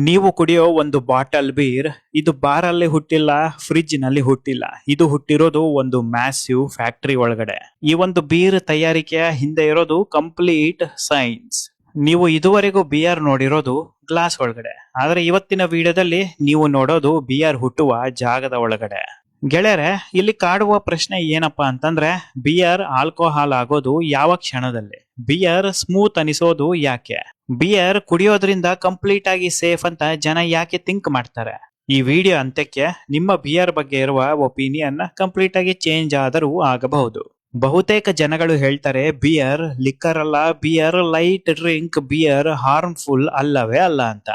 ನೀವು ಕುಡಿಯೋ ಒಂದು ಬಾಟಲ್ ಬೀರ್ ಇದು ಬಾರಲ್ಲಿ ಹುಟ್ಟಿಲ್ಲ, ಫ್ರಿಡ್ಜ್ ನಲ್ಲಿ ಹುಟ್ಟಿಲ್ಲ. ಇದು ಹುಟ್ಟಿರೋದು ಒಂದು ಮ್ಯಾಸಿವ್ ಫ್ಯಾಕ್ಟರಿ ಒಳಗಡೆ. ಈ ಒಂದು ಬೀರ್ ತಯಾರಿಕೆಯ ಹಿಂದೆ ಇರೋದು ಕಂಪ್ಲೀಟ್ ಸೈನ್ಸ್. ನೀವು ಇದುವರೆಗೂ ಬಿಯರ್ ನೋಡಿರೋದು ಗ್ಲಾಸ್ ಒಳಗಡೆ, ಆದ್ರೆ ಇವತ್ತಿನ ವಿಡಿಯೋದಲ್ಲಿ ನೀವು ನೋಡೋದು ಬಿಯರ್ ಹುಟ್ಟುವ ಜಾಗದ ಒಳಗಡೆ. ಗೆಳೆಯರೆ, ಇಲ್ಲಿ ಕಾಡುವ ಪ್ರಶ್ನೆ ಏನಪ್ಪಾ ಅಂತಂದ್ರೆ, ಬಿಯರ್ ಆಲ್ಕೋಹಾಲ್ ಆಗೋದು ಯಾವ ಕ್ಷಣದಲ್ಲಿ? ಬಿಯರ್ ಸ್ಮೂತ್ ಅನಿಸೋದು ಯಾಕೆ? ಬಿಯರ್ ಕುಡಿಯೋದ್ರಿಂದ ಕಂಪ್ಲೀಟ್ ಆಗಿ ಸೇಫ್ ಅಂತ ಜನ ಯಾಕೆ ಥಿಂಕ್ ಮಾಡ್ತಾರೆ? ಈ ವಿಡಿಯೋ ಅಂತ್ಯಕ್ಕೆ ನಿಮ್ಮ ಬಿಯರ್ ಬಗ್ಗೆ ಇರುವ ಒಪಿನಿಯನ್ ಕಂಪ್ಲೀಟ್ ಆಗಿ ಚೇಂಜ್ ಆದರೂ ಆಗಬಹುದು. ಬಹುತೇಕ ಜನಗಳು ಹೇಳ್ತಾರೆ ಬಿಯರ್ ಲಿಕ್ಕರ್ ಅಲ್ಲ, beer light drink, beer harmful ಅಲ್ಲವೇ ಅಲ್ಲ ಅಂತ.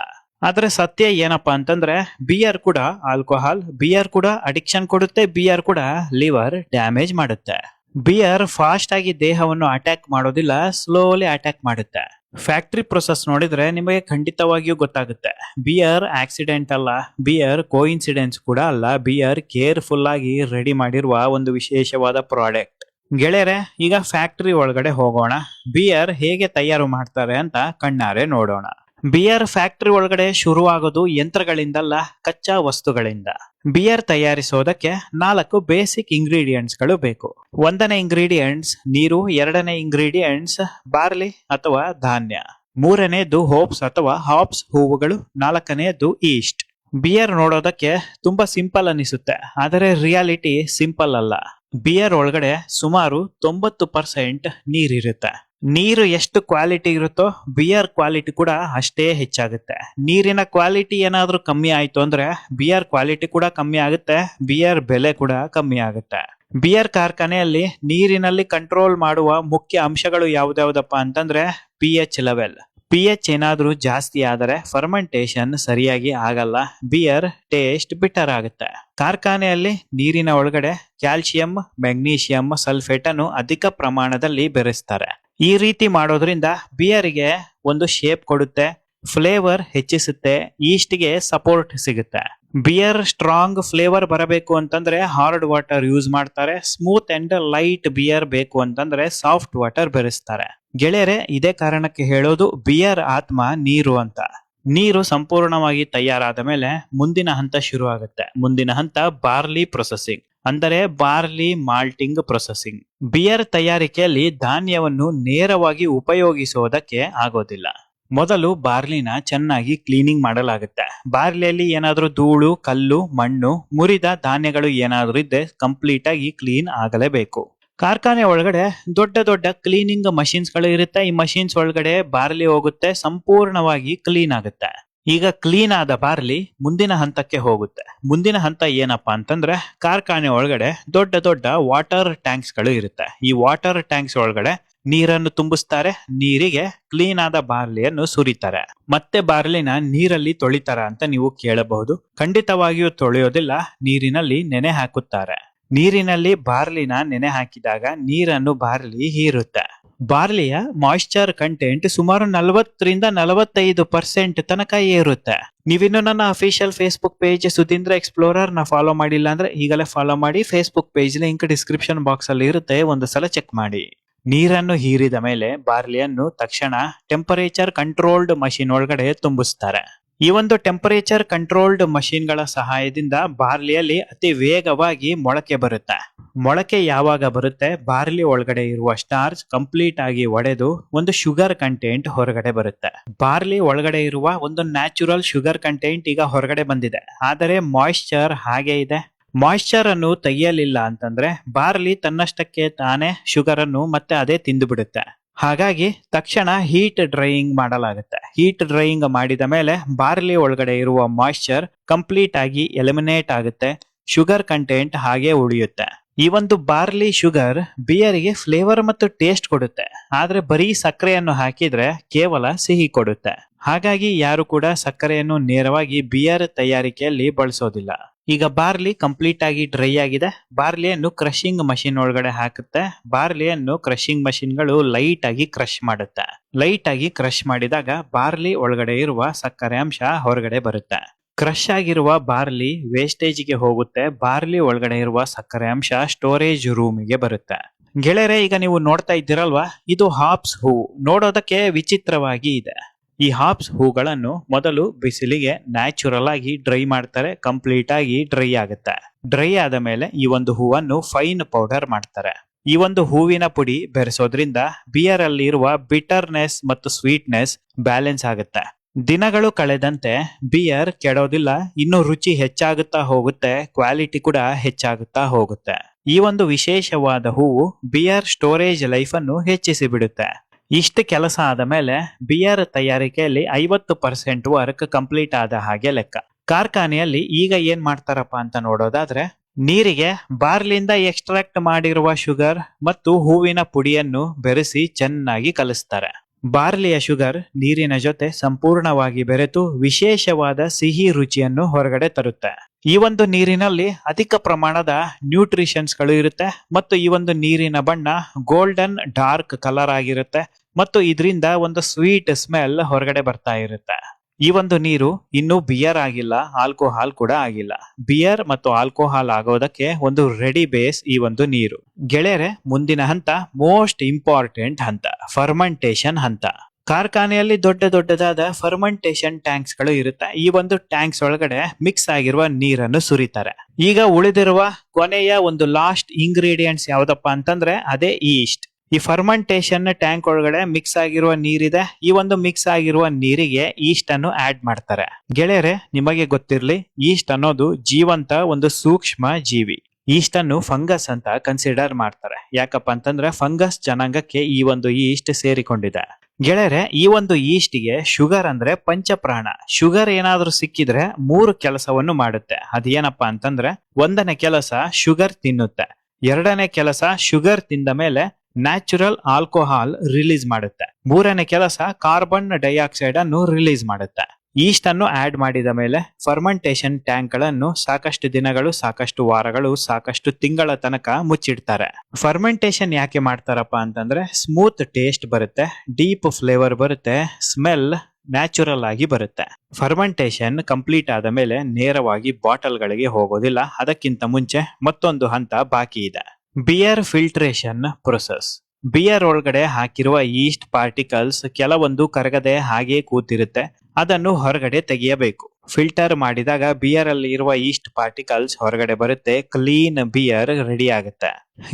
ಆದ್ರೆ ಸತ್ಯ ಏನಪ್ಪಾ ಅಂತಂದ್ರೆ, ಬಿಯರ್ ಕೂಡ ಆಲ್ಕೋಹಾಲ್, ಬಿಯರ್ ಕೂಡ ಅಡಿಕ್ಷನ್ ಕೊಡುತ್ತೆ, ಬಿಯರ್ ಕೂಡ ಲಿವರ್ ಡ್ಯಾಮೇಜ್ ಮಾಡುತ್ತೆ. ಬಿಯರ್ ಫಾಸ್ಟ್ ಆಗಿ ದೇಹವನ್ನು ಅಟ್ಯಾಕ್ ಮಾಡೋದಿಲ್ಲ, ಸ್ಲೋಲಿ ಅಟ್ಯಾಕ್ ಮಾಡುತ್ತೆ. ಫ್ಯಾಕ್ಟರಿ ಪ್ರೊಸೆಸ್ ನೋಡಿದ್ರೆ ನಿಮಗೆ ಖಂಡಿತವಾಗಿಯೂ ಗೊತ್ತಾಗುತ್ತೆ. ಬಿಯರ್ ಆಕ್ಸಿಡೆಂಟ್ ಅಲ್ಲ, ಬಿಯರ್ ಕೋಇನ್ಸಿಡೆನ್ಸ್ ಕೂಡ ಅಲ್ಲ, ಬಿಯರ್ ಕೇರ್ಫುಲ್ ಆಗಿ ರೆಡಿ ಮಾಡಿರುವ ಒಂದು ವಿಶೇಷವಾದ ಪ್ರಾಡಕ್ಟ್. ಗೆಳೆಯರೆ, ಈಗ ಫ್ಯಾಕ್ಟರಿ ಒಳಗಡೆ ಹೋಗೋಣ. ಬಿಯರ್ ಹೇಗೆ ತಯಾರು ಮಾಡ್ತಾರೆ ಅಂತ ಕಣ್ಣಾರೆ ನೋಡೋಣ. ಬಿಯರ್ ಫ್ಯಾಕ್ಟರಿ ಒಳಗಡೆ ಶುರುವಾಗೋದು ಯಂತ್ರಗಳಿಂದಲ್ಲ, ಕಚ್ಚಾ ವಸ್ತುಗಳಿಂದ. ಬಿಯರ್ ತಯಾರಿಸೋದಕ್ಕೆ 4 ಬೇಸಿಕ್ ಇಂಗ್ರೀಡಿಯೆಂಟ್ಸ್ ಗಳು ಬೇಕು. 1ನೇ ಇಂಗ್ರೀಡಿಯೆಂಟ್ಸ್ ನೀರು, 2ನೇ ಇಂಗ್ರೀಡಿಯೆಂಟ್ಸ್ ಬಾರ್ಲಿ ಅಥವಾ ಧಾನ್ಯ, 3ನೇದು ಹೋಪ್ಸ್ ಅಥವಾ ಹಾಪ್ಸ್ ಹೂವುಗಳು, 4ನೇದು ಈಸ್ಟ್. ಬಿಯರ್ ನೋಡೋದಕ್ಕೆ ತುಂಬಾ ಸಿಂಪಲ್ ಅನಿಸುತ್ತೆ, ಆದರೆ ರಿಯಾಲಿಟಿ ಸಿಂಪಲ್ ಅಲ್ಲ. ಬಿಯರ್ ಒಳಗಡೆ ಸುಮಾರು 90% ನೀರಿರುತ್ತೆ. ನೀರು ಎಷ್ಟು ಕ್ವಾಲಿಟಿ ಇರುತ್ತೋ ಬಿಯರ್ ಕ್ವಾಲಿಟಿ ಕೂಡ ಅಷ್ಟೇ ಹೆಚ್ಚಾಗುತ್ತೆ. ನೀರಿನ ಕ್ವಾಲಿಟಿ ಏನಾದ್ರೂ ಕಮ್ಮಿ ಆಯ್ತು ಅಂದ್ರೆ ಬಿಯರ್ ಕ್ವಾಲಿಟಿ ಕೂಡ ಕಮ್ಮಿ ಆಗುತ್ತೆ, ಬಿಯರ್ ಬೆಲೆ ಕೂಡ ಕಮ್ಮಿ ಆಗುತ್ತೆ. ಬಿಯರ್ ಕಾರ್ಖಾನೆಯಲ್ಲಿ ನೀರಿನಲ್ಲಿ ಕಂಟ್ರೋಲ್ ಮಾಡುವ ಮುಖ್ಯ ಅಂಶಗಳು ಯಾವ್ದಾವ್ದಪ್ಪ ಅಂತಂದ್ರೆ pH ಲೆವೆಲ್. pH ಏನಾದ್ರೂ ಜಾಸ್ತಿ ಆದರೆ ಫರ್ಮೆಂಟೇಶನ್ ಸರಿಯಾಗಿ ಆಗಲ್ಲ, ಬಿಯರ್ ಟೇಸ್ಟ್ ಬಿಟರ್ ಆಗುತ್ತೆ. ಕಾರ್ಖಾನೆಯಲ್ಲಿ ನೀರಿನ ಒಳಗಡೆ ಕ್ಯಾಲ್ಸಿಯಂ, ಮೆಗ್ನೀಷಿಯಂ, ಸಲ್ಫೇಟ್ ಅನ್ನು ಅಧಿಕ ಪ್ರಮಾಣದಲ್ಲಿ ಬೆರೆಸ್ತಾರೆ. ಈ ರೀತಿ ಮಾಡೋದ್ರಿಂದ ಬಿಯರ್ಗೆ ಒಂದು ಶೇಪ್ ಕೊಡುತ್ತೆ, ಫ್ಲೇವರ್ ಹೆಚ್ಚಿಸುತ್ತೆ, ಈಸ್ಟ್ಗೆ ಸಪೋರ್ಟ್ ಸಿಗುತ್ತೆ. ಬಿಯರ್ ಸ್ಟ್ರಾಂಗ್ ಫ್ಲೇವರ್ ಬರಬೇಕು ಅಂತಂದ್ರೆ ಹಾರ್ಡ್ ವಾಟರ್ ಯೂಸ್ ಮಾಡ್ತಾರೆ. ಸ್ಮೂತ್ ಅಂಡ್ ಲೈಟ್ ಬಿಯರ್ ಬೇಕು ಅಂತಂದ್ರೆ ಸಾಫ್ಟ್ ವಾಟರ್ ಬೆರೆಸ್ತಾರೆ. ಗೆಳೆಯರೆ, ಇದೇ ಕಾರಣಕ್ಕೆ ಹೇಳೋದು ಬಿಯರ್ ಆತ್ಮ ನೀರು ಅಂತ. ನೀರು ಸಂಪೂರ್ಣವಾಗಿ ತಯಾರಾದ ಮೇಲೆ ಮುಂದಿನ ಹಂತ ಶುರು ಆಗುತ್ತೆ. ಮುಂದಿನ ಹಂತ ಬಾರ್ಲಿ ಪ್ರೊಸೆಸಿಂಗ್, ಅಂದರೆ ಬಾರ್ಲಿ ಮಾಲ್ಟಿಂಗ್ ಪ್ರೊಸೆಸಿಂಗ್. ಬಿಯರ್ ತಯಾರಿಕೆಯಲ್ಲಿ ಧಾನ್ಯವನ್ನು ನೇರವಾಗಿ ಉಪಯೋಗಿಸೋದಕ್ಕೆ ಆಗೋದಿಲ್ಲ. ಮೊದಲು ಬಾರ್ಲಿನ ಚೆನ್ನಾಗಿ ಕ್ಲೀನಿಂಗ್ ಮಾಡಲಾಗುತ್ತೆ. ಬಾರ್ಲಿಯಲ್ಲಿ ಏನಾದ್ರೂ ಧೂಳು, ಕಲ್ಲು, ಮಣ್ಣು, ಮುರಿದ ಧಾನ್ಯಗಳು ಏನಾದ್ರೂ ಇದ್ದೆ ಕಂಪ್ಲೀಟ್ ಆಗಿ ಕ್ಲೀನ್ ಆಗಲೇಬೇಕು. ಕಾರ್ಖಾನೆ ಒಳಗಡೆ ದೊಡ್ಡ ದೊಡ್ಡ ಕ್ಲೀನಿಂಗ್ ಮಷಿನ್ಸ್ ಗಳು ಇರುತ್ತೆ. ಈ ಮಷಿನ್ಸ್ ಒಳಗಡೆ ಬಾರ್ಲಿ ಹೋಗುತ್ತೆ, ಸಂಪೂರ್ಣವಾಗಿ ಕ್ಲೀನ್ ಆಗುತ್ತೆ. ಈಗ ಕ್ಲೀನ್ ಆದ ಬಾರ್ಲಿ ಮುಂದಿನ ಹಂತಕ್ಕೆ ಹೋಗುತ್ತೆ. ಮುಂದಿನ ಹಂತ ಏನಪ್ಪಾ ಅಂತಂದ್ರೆ, ಕಾರ್ಖಾನೆ ಒಳಗಡೆ ದೊಡ್ಡ ದೊಡ್ಡ ವಾಟರ್ ಟ್ಯಾಂಕ್ಸ್ ಗಳು ಇರುತ್ತೆ. ಈ ವಾಟರ್ ಟ್ಯಾಂಕ್ಸ್ ಒಳಗಡೆ ನೀರನ್ನು ತುಂಬಿಸ್ತಾರೆ, ನೀರಿಗೆ ಕ್ಲೀನ್ ಆದ ಬಾರ್ಲಿಯನ್ನು ಸುರಿತಾರೆ. ಮತ್ತೆ ಬಾರ್ಲಿನ ನೀರಲ್ಲಿ ತೊಳಿತಾರ ಅಂತ ನೀವು ಕೇಳಬಹುದು. ಖಂಡಿತವಾಗಿಯೂ ತೊಳೆಯೋದಿಲ್ಲ, ನೀರಿನಲ್ಲಿ ನೆನೆ ಹಾಕುತ್ತಾರೆ. ನೀರಿನಲ್ಲಿ ಬಾರ್ಲಿನ ನೆನೆ ಹಾಕಿದಾಗ ನೀರನ್ನು ಬಾರ್ಲಿ ಹೀರುತ್ತೆ. ಬಾರ್ಲಿಯ ಮಾಯಿಶ್ಚರ್ ಕಂಟೆಂಟ್ ಸುಮಾರು 40ರಿಂದ 45% ತನಕ ಏರುತ್ತೆ. ನೀವಿನ್ನು ನನ್ನ official Facebook page Sudhindra explorer ನ ಫಾಲೋ ಮಾಡಿಲ್ಲ ಅಂದ್ರೆ ಈಗಲೇ ಫಾಲೋ ಮಾಡಿ. Facebook page link description box ಅಲ್ಲಿ ಇರುತ್ತೆ, ಒಂದು ಸಲ ಚೆಕ್ ಮಾಡಿ. ನೀರನ್ನು ಹೀರಿದ ಮೇಲೆ ಬಾರ್ಲಿಯನ್ನು ತಕ್ಷಣ ಟೆಂಪರೇಚರ್ ಕಂಟ್ರೋಲ್ಡ್ ಮಷಿನ್ ಒಳಗಡೆ ತುಂಬಿಸ್ತಾರೆ. ಈ ಒಂದು ಟೆಂಪರೇಚರ್ ಕಂಟ್ರೋಲ್ಡ್ ಮಷಿನ್ ಗಳ ಸಹಾಯದಿಂದ ಬಾರ್ಲಿಯಲ್ಲಿ ಅತಿ ವೇಗವಾಗಿ ಮೊಳಕೆ ಬರುತ್ತೆ. ಮೊಳಕೆ ಯಾವಾಗ ಬರುತ್ತೆ, ಬಾರ್ಲಿ ಒಳಗಡೆ ಇರುವ ಸ್ಟಾರ್ಚ್ ಕಂಪ್ಲೀಟ್ ಆಗಿ ಒಡೆದು ಒಂದು ಶುಗರ್ ಕಂಟೆಂಟ್ ಹೊರಗಡೆ ಬರುತ್ತೆ. ಬಾರ್ಲಿ ಒಳಗಡೆ ಇರುವ ಒಂದು ನ್ಯಾಚುರಲ್ ಶುಗರ್ ಕಂಟೆಂಟ್ ಈಗ ಹೊರಗಡೆ ಬಂದಿದೆ, ಆದರೆ ಮಾಯಿಶ್ಚರ್ ಹಾಗೆ ಇದೆ. ಮಾಯಿಶ್ಚರ್ ಅನ್ನು ತೆಗೆಯಲಿಲ್ಲ ಅಂತಂದ್ರೆ ಬಾರ್ಲಿ ತನ್ನಷ್ಟಕ್ಕೆ ತಾನೇ ಶುಗರ್ ಅನ್ನು ಮತ್ತೆ ಅದೇ ತಿಂದು ಬಿಡುತ್ತೆ. ಹಾಗಾಗಿ ತಕ್ಷಣ ಹೀಟ್ ಡ್ರೈಯಿಂಗ್ ಮಾಡಲಾಗುತ್ತೆ. ಹೀಟ್ ಡ್ರೈಯಿಂಗ್ ಮಾಡಿದ ಮೇಲೆ ಬಾರ್ಲಿ ಒಳಗಡೆ ಇರುವ ಮಾಯಿಶ್ಚರ್ ಕಂಪ್ಲೀಟ್ ಆಗಿ ಎಲಿಮಿನೇಟ್ ಆಗುತ್ತೆ, ಶುಗರ್ ಕಂಟೆಂಟ್ ಹಾಗೆ ಉಳಿಯುತ್ತೆ. ಈ ಒಂದು ಬಾರ್ಲಿ ಶುಗರ್ ಬಿಯರ್ಗೆ ಫ್ಲೇವರ್ ಮತ್ತು ಟೇಸ್ಟ್ ಕೊಡುತ್ತೆ, ಆದ್ರೆ ಬರೀ ಸಕ್ಕರೆಯನ್ನು ಹಾಕಿದ್ರೆ ಕೇವಲ ಸಿಹಿ ಕೊಡುತ್ತೆ. ಹಾಗಾಗಿ ಯಾರು ಕೂಡ ಸಕ್ಕರೆಯನ್ನು ನೇರವಾಗಿ ಬಿಯರ್ ತಯಾರಿಕೆಯಲ್ಲಿ ಬಳಸೋದಿಲ್ಲ. ಈಗ ಬಾರ್ಲಿ ಕಂಪ್ಲೀಟ್ ಆಗಿ ಡ್ರೈ ಆಗಿದೆ. ಬಾರ್ಲಿಯನ್ನು ಕ್ರಷಿಂಗ್ ಮಷಿನ್ ಒಳಗಡೆ ಹಾಕುತ್ತೆ. ಬಾರ್ಲಿಯನ್ನು ಕ್ರಷಿಂಗ್ ಮಷಿನ್ ಗಳು ಲೈಟ್ ಆಗಿ ಕ್ರಶ್ ಮಾಡುತ್ತೆ. ಲೈಟ್ ಆಗಿ ಕ್ರಶ್ ಮಾಡಿದಾಗ ಬಾರ್ಲಿ ಒಳಗಡೆ ಇರುವ ಸಕ್ಕರೆ ಅಂಶ ಹೊರಗಡೆ ಬರುತ್ತೆ. ಕ್ರಶ್ ಆಗಿರುವ ಬಾರ್ಲಿ ವೇಸ್ಟೇಜ್ ಗೆ ಹೋಗುತ್ತೆ. ಬಾರ್ಲಿ ಒಳಗಡೆ ಇರುವ ಸಕ್ಕರೆ ಅಂಶ ಸ್ಟೋರೇಜ್ ರೂಮಿಗೆ ಬರುತ್ತೆ. ಗೆಳೆಯರೆ, ಈಗ ನೀವು ನೋಡ್ತಾ ಇದ್ದೀರಲ್ವಾ, ಇದು ಹಾಪ್ಸ್ ಹೂ. ನೋಡೋದಕ್ಕೆ ವಿಚಿತ್ರವಾಗಿ ಇದೆ. ಈ ಹಾಪ್ಸ್ ಹೂಗಳನ್ನು ಮೊದಲು ಬಿಸಿಲಿಗೆ ನ್ಯಾಚುರಲ್ ಆಗಿ ಡ್ರೈ ಮಾಡ್ತಾರೆ, ಕಂಪ್ಲೀಟ್ ಆಗಿ ಡ್ರೈ ಆಗುತ್ತೆ. ಡ್ರೈ ಆದ ಮೇಲೆ ಈ ಒಂದು ಹೂವನ್ನು ಫೈನ್ ಪೌಡರ್ ಮಾಡ್ತಾರೆ. ಈ ಒಂದು ಹೂವಿನ ಪುಡಿ ಬೆರೆಸೋದ್ರಿಂದ ಬಿಯರ್ ಅಲ್ಲಿ ಇರುವ ಬಿಟರ್ನೆಸ್ ಮತ್ತು ಸ್ವೀಟ್ನೆಸ್ ಬ್ಯಾಲೆನ್ಸ್ ಆಗುತ್ತೆ. ದಿನಗಳು ಕಳೆದಂತೆ ಬಿಯರ್ ಕೆಡೋದಿಲ್ಲ, ಇನ್ನು ರುಚಿ ಹೆಚ್ಚಾಗುತ್ತಾ ಹೋಗುತ್ತೆ, ಕ್ವಾಲಿಟಿ ಕೂಡ ಹೆಚ್ಚಾಗುತ್ತಾ ಹೋಗುತ್ತೆ. ಈ ಒಂದು ವಿಶೇಷವಾದ ಹೂವು ಬಿಯರ್ ಸ್ಟೋರೇಜ್ ಲೈಫ್ ಅನ್ನು ಹೆಚ್ಚಿಸಿ ಬಿಡುತ್ತೆ. ಇಷ್ಟು ಕೆಲಸ ಆದ ಮೇಲೆ ಬಿಯರ್ ತಯಾರಿಕೆಯಲ್ಲಿ 50% ವರ್ಕ್ ಕಂಪ್ಲೀಟ್ ಆದ ಹಾಗೆ ಲೆಕ್ಕ. ಕಾರ್ಖಾನೆಯಲ್ಲಿ ಈಗ ಏನ್ ಮಾಡ್ತಾರಪ್ಪ ಅಂತ ನೋಡೋದಾದ್ರೆ, ನೀರಿಗೆ ಬಾರ್ಲಿಂದ ಎಕ್ಸ್ಟ್ರಾಕ್ಟ್ ಮಾಡಿರುವ ಶುಗರ್ ಮತ್ತು ಹೂವಿನ ಪುಡಿಯನ್ನು ಬೆರೆಸಿ ಚೆನ್ನಾಗಿ ಕಲಿಸ್ತಾರೆ. ಬಾರ್ಲಿಯ ಶುಗರ್ ನೀರಿನ ಜೊತೆ ಸಂಪೂರ್ಣವಾಗಿ ಬೆರೆತು ವಿಶೇಷವಾದ ಸಿಹಿ ರುಚಿಯನ್ನು ಹೊರಗಡೆ ತರುತ್ತೆ. ಈ ಒಂದು ನೀರಿನಲ್ಲಿ ಅಧಿಕ ಪ್ರಮಾಣದ ನ್ಯೂಟ್ರಿಷನ್ಸ್ ಗಳು ಇರುತ್ತೆ ಮತ್ತು ಈ ಒಂದು ನೀರಿನ ಬಣ್ಣ ಗೋಲ್ಡನ್ ಡಾರ್ಕ್ ಕಲರ್ ಆಗಿರುತ್ತೆ ಮತ್ತು ಇದರಿಂದ ಒಂದು ಸ್ವೀಟ್ ಸ್ಮೆಲ್ ಹೊರಗಡೆ ಬರ್ತಾ ಇರುತ್ತೆ. ಈ ಒಂದು ನೀರು ಇನ್ನೂ ಬಿಯರ್ ಆಗಿಲ್ಲ, ಆಲ್ಕೋಹಾಲ್ ಕೂಡ ಆಗಿಲ್ಲ. ಬಿಯರ್ ಮತ್ತು ಆಲ್ಕೋಹಾಲ್ ಆಗೋದಕ್ಕೆ ಒಂದು ರೆಡಿ ಬೇಸ್ ಈ ಒಂದು ನೀರು. ಗೆಳೆಯರೆ, ಮುಂದಿನ ಹಂತ ಮೋಸ್ಟ್ ಇಂಪಾರ್ಟೆಂಟ್ ಹಂತ, ಫರ್ಮೆಂಟೇಶನ್ ಹಂತ. ಕಾರ್ಖಾನೆಯಲ್ಲಿ ದೊಡ್ಡ ದೊಡ್ಡದಾದ ಫರ್ಮೆಂಟೇಶನ್ ಟ್ಯಾಂಕ್ಸ್ ಗಳು ಇರುತ್ತೆ. ಈ ಒಂದು ಟ್ಯಾಂಕ್ಸ್ ಒಳಗಡೆ ಮಿಕ್ಸ್ ಆಗಿರುವ ನೀರನ್ನು ಸುರಿತಾರೆ. ಈಗ ಉಳಿದಿರುವ ಕೊನೆಯ ಒಂದು ಲಾಸ್ಟ್ ಇಂಗ್ರೀಡಿಯೆಂಟ್ಸ್ ಯಾವ್ದಪ್ಪ ಅಂತಂದ್ರೆ ಅದೇ ಈಸ್ಟ್. ಈ ಫರ್ಮೆಂಟೇಶನ್ ಟ್ಯಾಂಕ್ ಒಳಗಡೆ ಮಿಕ್ಸ್ ಆಗಿರುವ ನೀರಿದೆ. ಈ ಒಂದು ಮಿಕ್ಸ್ ಆಗಿರುವ ನೀರಿಗೆ ಈಸ್ಟ್ ಅನ್ನು ಆಡ್ ಮಾಡ್ತಾರೆ. ಗೆಳೆಯರೆ, ನಿಮಗೆ ಗೊತ್ತಿರ್ಲಿ, ಈಸ್ಟ್ ಅನ್ನೋದು ಜೀವಂತ ಒಂದು ಸೂಕ್ಷ್ಮ ಜೀವಿ. ಈಸ್ಟ್ ಅನ್ನು ಫಂಗಸ್ ಅಂತ ಕನ್ಸಿಡರ್ ಮಾಡ್ತಾರೆ. ಯಾಕಪ್ಪ ಅಂತಂದ್ರೆ ಫಂಗಸ್ ಜನಾಂಗಕ್ಕೆ ಈ ಒಂದು ಈಸ್ಟ್ ಸೇರಿಕೊಂಡಿದೆ. ಗೆಳೆಯರೆ, ಈ ಒಂದು ಈಸ್ಟ್ಗೆ ಶುಗರ್ ಅಂದ್ರೆ ಪಂಚಪ್ರಾಣ. ಶುಗರ್ ಏನಾದ್ರೂ ಸಿಕ್ಕಿದ್ರೆ 3 ಕೆಲಸವನ್ನು ಮಾಡುತ್ತೆ. ಅದೇನಪ್ಪಾ ಅಂತಂದ್ರೆ, 1ನೇ ಕೆಲಸ ಶುಗರ್ ತಿನ್ನುತ್ತೆ, 2ನೇ ಕೆಲಸ ಶುಗರ್ ತಿಂದ ಮೇಲೆ ನ್ಯಾಚುರಲ್ ಆಲ್ಕೋಹಾಲ್ ರಿಲೀಸ್ ಮಾಡುತ್ತೆ, 3ನೇ ಕೆಲಸ ಕಾರ್ಬನ್ ಡೈಆಕ್ಸೈಡ್ ಅನ್ನು ರಿಲೀಸ್ ಮಾಡುತ್ತೆ. ಈಸ್ಟ್ ಅನ್ನು ಆಡ್ ಮಾಡಿದ ಮೇಲೆ ಫರ್ಮೆಂಟೇಶನ್ ಟ್ಯಾಂಕ್ ಗಳನ್ನು ಸಾಕಷ್ಟು ದಿನಗಳು, ಸಾಕಷ್ಟು ವಾರಗಳು, ಸಾಕಷ್ಟು ತಿಂಗಳ ತನಕ ಮುಚ್ಚಿಡ್ತಾರೆ. ಫರ್ಮೆಂಟೇಶನ್ ಯಾಕೆ ಮಾಡ್ತಾರಪ್ಪ ಅಂತಂದ್ರೆ ಸ್ಮೂತ್ ಟೇಸ್ಟ್ ಬರುತ್ತೆ, ಡೀಪ್ ಫ್ಲೇವರ್ ಬರುತ್ತೆ, ಸ್ಮೆಲ್ ನ್ಯಾಚುರಲ್ ಆಗಿ ಬರುತ್ತೆ. ಫರ್ಮೆಂಟೇಶನ್ ಕಂಪ್ಲೀಟ್ ಆದ ಮೇಲೆ ನೇರವಾಗಿ ಬಾಟಲ್ ಗಳಿಗೆ ಹೋಗೋದಿಲ್ಲ. ಅದಕ್ಕಿಂತ ಮುಂಚೆ ಮತ್ತೊಂದು ಹಂತ ಬಾಕಿ ಇದೆ, ಬಿಯರ್ ಫಿಲ್ಟ್ರೇಷನ್ ಪ್ರೊಸೆಸ್. ಬಿಯರ್ ಒಳಗಡೆ ಹಾಕಿರುವ ಈಸ್ಟ್ ಪಾರ್ಟಿಕಲ್ಸ್ ಕೆಲವೊಂದು ಕರಗದೆ ಹಾಗೆ ಕೂತಿರುತ್ತೆ, ಅದನ್ನು ಹೊರಗಡೆ ತೆಗೆಯಬೇಕು. ಫಿಲ್ಟರ್ ಮಾಡಿದಾಗ ಬಿಯರ್ ಅಲ್ಲಿ ಇರುವ ಈಸ್ಟ್ ಪಾರ್ಟಿಕಲ್ಸ್ ಹೊರಗಡೆ ಬರುತ್ತೆ, ಕ್ಲೀನ್ ಬಿಯರ್ ರೆಡಿ ಆಗುತ್ತೆ.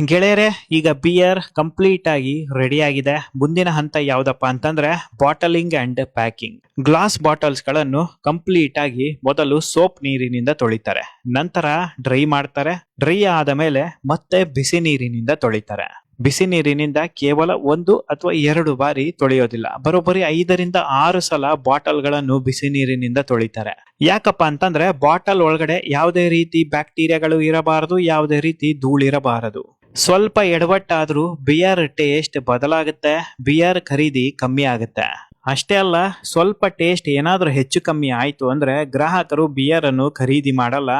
ಗೆಳೆಯರೆ, ಈಗ ಬಿಯರ್ ಕಂಪ್ಲೀಟ್ ಆಗಿ ರೆಡಿ ಆಗಿದೆ. ಮುಂದಿನ ಹಂತ ಯಾವ್ದಪ್ಪ ಅಂತಂದ್ರೆ bottling and packing. Glass bottles ಗಳನ್ನು ಕಂಪ್ಲೀಟ್ ಆಗಿ ಮೊದಲು ಸೋಪ್ ನೀರಿನಿಂದ ತೊಳಿತಾರೆ, ನಂತರ ಡ್ರೈ ಮಾಡ್ತಾರೆ. ಡ್ರೈ ಆದ ಮೇಲೆ ಮತ್ತೆ ಬಿಸಿ ನೀರಿನಿಂದ ತೊಳಿತಾರೆ. ಬಿಸಿ ನೀರಿನಿಂದ ಕೇವಲ 1 ಅಥವಾ 2 ಬಾರಿ ತೊಳೆಯೋದಿಲ್ಲ, ಬರೋಬ್ಬರಿ 5ರಿಂದ 6 ಸಲ ಬಾಟಲ್ ಗಳನ್ನು ಬಿಸಿ ನೀರಿನಿಂದ ತೊಳಿತಾರೆ. ಯಾಕಪ್ಪ ಅಂತಂದ್ರೆ ಬಾಟಲ್ ಒಳಗಡೆ ಯಾವುದೇ ರೀತಿ ಬ್ಯಾಕ್ಟೀರಿಯಾಗಳು ಇರಬಾರದು, ಯಾವುದೇ ರೀತಿ ಧೂಳಿರಬಾರದು. ಸ್ವಲ್ಪ ಎಡವಟ್ಟಾದ್ರೂ ಬಿಯರ್ ಟೇಸ್ಟ್ ಬದಲಾಗುತ್ತೆ, ಬಿಯರ್ ಖರೀದಿ ಕಮ್ಮಿ ಆಗುತ್ತೆ. ಅಷ್ಟೇ ಅಲ್ಲ, ಸ್ವಲ್ಪ ಟೇಸ್ಟ್ ಏನಾದ್ರೂ ಹೆಚ್ಚು ಕಮ್ಮಿ ಆಯ್ತು ಅಂದ್ರೆ ಗ್ರಾಹಕರು ಬಿಯರ್ ಅನ್ನು ಖರೀದಿ ಮಾಡಲ್ಲ,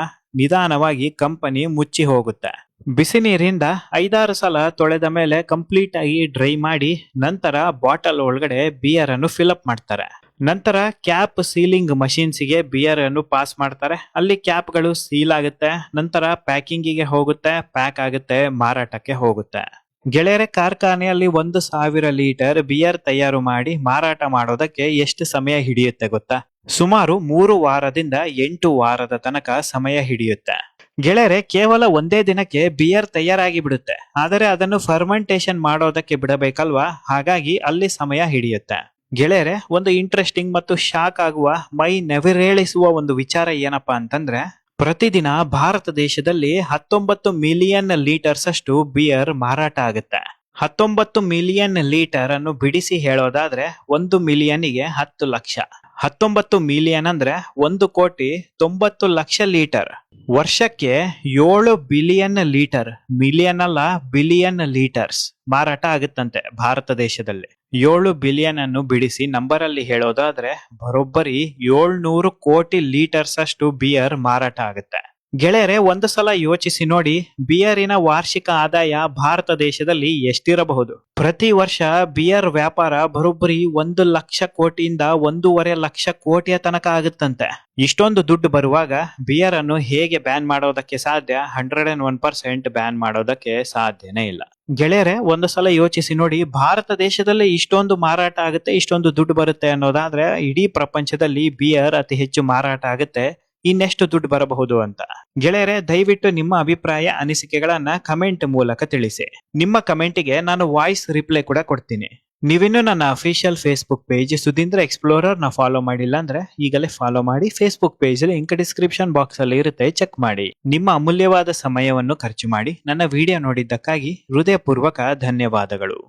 ನಿಧಾನವಾಗಿ ಕಂಪನಿ ಮುಚ್ಚಿ ಹೋಗುತ್ತೆ. ಬಿಸಿ ನೀರಿಂದ 5-6 ಸಲ ತೊಳೆದ ಮೇಲೆ ಕಂಪ್ಲೀಟ್ ಆಗಿ ಡ್ರೈ ಮಾಡಿ ನಂತರ ಬಾಟಲ್ ಒಳಗಡೆ ಬಿಯರ್ ಅನ್ನು ಫಿಲ್ಅಪ್ ಮಾಡ್ತಾರೆ. ನಂತರ ಕ್ಯಾಪ್ ಸೀಲಿಂಗ್ ಮಷೀನ್ಸ್ಗೆ ಬಿಯರ್ ಅನ್ನು ಪಾಸ್ ಮಾಡ್ತಾರೆ. ಅಲ್ಲಿ ಕ್ಯಾಪ್ ಗಳು ಸೀಲ್ ಆಗುತ್ತೆ, ನಂತರ ಪ್ಯಾಕಿಂಗಿಗೆ ಹೋಗುತ್ತೆ, ಪ್ಯಾಕ್ ಆಗುತ್ತೆ, ಮಾರಾಟಕ್ಕೆ ಹೋಗುತ್ತೆ. ಗೆಳೆಯರೆ, ಕಾರ್ಖಾನೆಯಲ್ಲಿ 1,000 ಲೀಟರ್ ಬಿಯರ್ ತಯಾರು ಮಾಡಿ ಮಾರಾಟ ಮಾಡೋದಕ್ಕೆ ಎಷ್ಟು ಸಮಯ ಹಿಡಿಯುತ್ತೆ ಗೊತ್ತಾ? ಸುಮಾರು 3 ವಾರದಿಂದ 8 ವಾರದ ತನಕ ಸಮಯ ಹಿಡಿಯುತ್ತೆ. ಗೆಳೆಯರೆ, ಕೇವಲ ಒಂದೇ ದಿನಕ್ಕೆ ಬಿಯರ್ ತಯಾರಾಗಿ ಬಿಡುತ್ತೆ, ಆದರೆ ಅದನ್ನು ಫರ್ಮೆಂಟೇಶನ್ ಮಾಡೋದಕ್ಕೆ ಬಿಡಬೇಕಲ್ವಾ, ಹಾಗಾಗಿ ಅಲ್ಲಿ ಸಮಯ ಹಿಡಿಯುತ್ತೆ. ಗೆಳೆಯರೆ, ಒಂದು ಇಂಟ್ರೆಸ್ಟಿಂಗ್ ಮತ್ತು ಶಾಕ್ ಆಗುವ, ಮೈ ನೆವರೇಳಿಸುವ ಒಂದು ವಿಚಾರ ಏನಪ್ಪಾ ಅಂತಂದ್ರೆ, ಪ್ರತಿದಿನ ಭಾರತ ದೇಶದಲ್ಲಿ 19 ಮಿಲಿಯನ್ ಲೀಟರ್ಸ್ ಅಷ್ಟು ಬಿಯರ್ ಮಾರಾಟ ಆಗುತ್ತೆ. 19 ಮಿಲಿಯನ್ ಲೀಟರ್ ಅನ್ನು ಬಿಡಿಸಿ ಹೇಳೋದಾದ್ರೆ 1 ಮಿಲಿಯನ್ಗೆ 10 ಲಕ್ಷ. 19 ಮಿಲಿಯನ್ ಅಂದ್ರೆ 1,90,00,000 ಲೀಟರ್. ವರ್ಷಕ್ಕೆ 7 ಬಿಲಿಯನ್ ಲೀಟರ್, ಮಿಲಿಯನ್ ಅಲ್ಲ ಬಿಲಿಯನ್ ಲೀಟರ್ಸ್ ಮಾರಾಟ ಆಗುತ್ತಂತೆ ಭಾರತ ದೇಶದಲ್ಲಿ. 7 ಬಿಲಿಯನ್ ಅನ್ನು ಬಿಡಿಸಿ ನಂಬರ್ ಅಲ್ಲಿ ಹೇಳೋದಾದ್ರೆ ಬರೋಬ್ಬರಿ 700 ಕೋಟಿ ಲೀಟರ್ಸ್ ಅಷ್ಟು ಬಿಯರ್ ಮಾರಾಟ ಆಗುತ್ತೆ. ಗೆಳೆಯರೆ, ಒಂದು ಸಲ ಯೋಚಿಸಿ ನೋಡಿ, ಬಿಯರಿನ ವಾರ್ಷಿಕ ಆದಾಯ ಭಾರತ ದೇಶದಲ್ಲಿ ಎಷ್ಟಿರಬಹುದು? ಪ್ರತಿ ವರ್ಷ ಬಿಯರ್ ವ್ಯಾಪಾರ ಬರೋಬ್ಬರಿ 1 ಲಕ್ಷ ಕೋಟಿಯಿಂದ 1.5 ಲಕ್ಷ ಕೋಟಿಯ ತನಕ ಆಗುತ್ತಂತೆ. ಇಷ್ಟೊಂದು ದುಡ್ಡು ಬರುವಾಗ ಬಿಯರ್ ಅನ್ನು ಹೇಗೆ ಬ್ಯಾನ್ ಮಾಡೋದಕ್ಕೆ ಸಾಧ್ಯ? 101% ಬ್ಯಾನ್ ಮಾಡೋದಕ್ಕೆ ಸಾಧ್ಯನೇ ಇಲ್ಲ. ಗೆಳೆಯರೆ, ಒಂದು ಸಲ ಯೋಚಿಸಿ ನೋಡಿ, ಭಾರತ ದೇಶದಲ್ಲಿ ಇಷ್ಟೊಂದು ಮಾರಾಟ ಆಗುತ್ತೆ, ಇಷ್ಟೊಂದು ದುಡ್ಡು ಬರುತ್ತೆ ಅನ್ನೋದಾದ್ರೆ ಇಡೀ ಪ್ರಪಂಚದಲ್ಲಿ ಬಿಯರ್ ಅತಿ ಹೆಚ್ಚು ಮಾರಾಟ ಆಗುತ್ತೆ, ಇನ್ನೆಷ್ಟು ದುಡ್ಡು ಬರಬಹುದು ಅಂತ. ಗೆಳೆಯರೆ, ದಯವಿಟ್ಟು ನಿಮ್ಮ ಅಭಿಪ್ರಾಯ ಅನಿಸಿಕೆಗಳನ್ನ ಕಮೆಂಟ್ ಮೂಲಕ ತಿಳಿಸಿ. ನಿಮ್ಮ ಕಮೆಂಟಿಗೆ ನಾನು ವಾಯ್ಸ್ ರಿಪ್ಲೈ ಕೂಡ ಕೊಡ್ತೀನಿ. ನೀವಿನ್ನೂ ನನ್ನ official Facebook page Sudhindra explorer ನ ಫಾಲೋ ಮಾಡಿಲ್ಲ ಅಂದ್ರೆ ಈಗಲೇ ಫಾಲೋ ಮಾಡಿ. Facebook page link description box ಅಲ್ಲಿ ಇರುತ್ತೆ, ಚೆಕ್ ಮಾಡಿ. ನಿಮ್ಮ ಅಮೂಲ್ಯವಾದ ಸಮಯವನ್ನು ಖರ್ಚು ಮಾಡಿ ನನ್ನ ವಿಡಿಯೋ ನೋಡಿದ್ದಕ್ಕಾಗಿ ಹೃದಯಪೂರ್ವಕ ಧನ್ಯವಾದಗಳು.